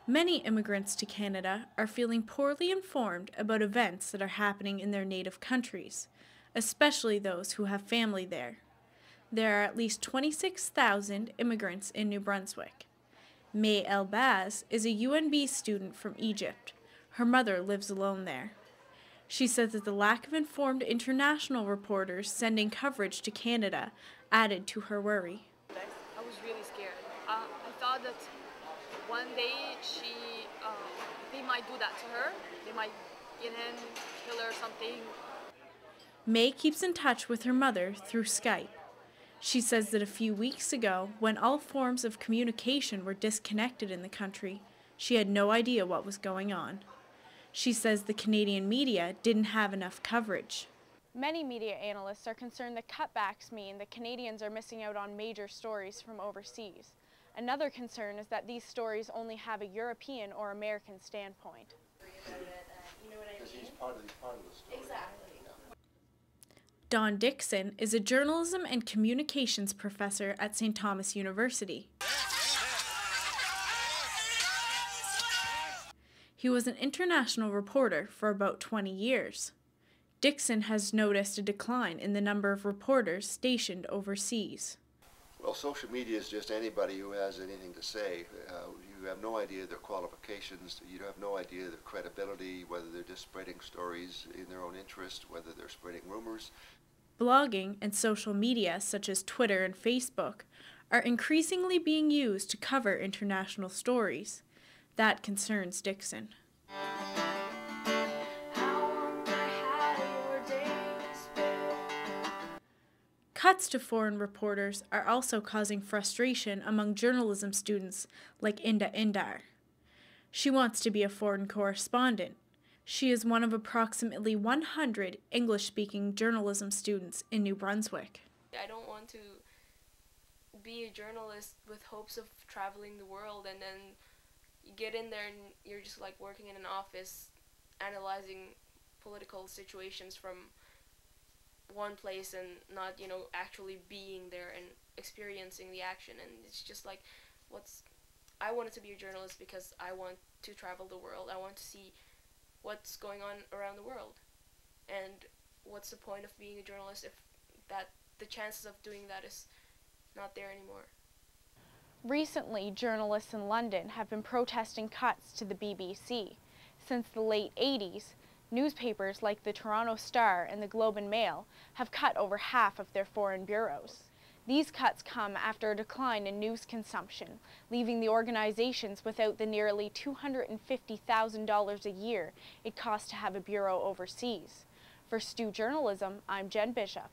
Many immigrants to Canada are feeling poorly informed about events that are happening in their native countries, especially those who have family there. There are at least 26,000 immigrants in New Brunswick. May Elbaz is a UNB student from Egypt. Her mother lives alone there. She says that the lack of informed international reporters sending coverage to Canada added to her worry. I was really scared. I thought that one day they might do that to her. They might get in, kill her or something. May keeps in touch with her mother through Skype. She says that a few weeks ago, when all forms of communication were disconnected in the country, she had no idea what was going on. She says the Canadian media didn't have enough coverage. Many media analysts are concerned that cutbacks mean that Canadians are missing out on major stories from overseas. Another concern is that these stories only have a European or American standpoint. Because he's part of the story. Exactly. Don Dixon is a journalism and communications professor at St. Thomas University. He was an international reporter for about 20 years. Dixon has noticed a decline in the number of reporters stationed overseas. Well, social media is just anybody who has anything to say. You have no idea their qualifications, you have no idea their credibility, whether they're just spreading stories in their own interest, whether they're spreading rumors. Blogging and social media such as Twitter and Facebook are increasingly being used to cover international stories. That concerns Dixon. Cuts to foreign reporters are also causing frustration among journalism students like Inda Indar. She wants to be a foreign correspondent. She is one of approximately 100 English-speaking journalism students in New Brunswick. I don't want to be a journalist with hopes of traveling the world and then you get in there and you're just like working in an office analyzing political situations from one place and not, actually being there and experiencing the action. And it's just like, I wanted to be a journalist because I want to travel the world. I want to see what's going on around the world. And what's the point of being a journalist if the chances of doing that is not there anymore? Recently, journalists in London have been protesting cuts to the BBC. Since the late 80s, newspapers like the Toronto Star and the Globe and Mail have cut over half of their foreign bureaus. These cuts come after a decline in news consumption, leaving the organizations without the nearly $250,000 a year it costs to have a bureau overseas. For Stu Journalism, I'm Jen Bishop.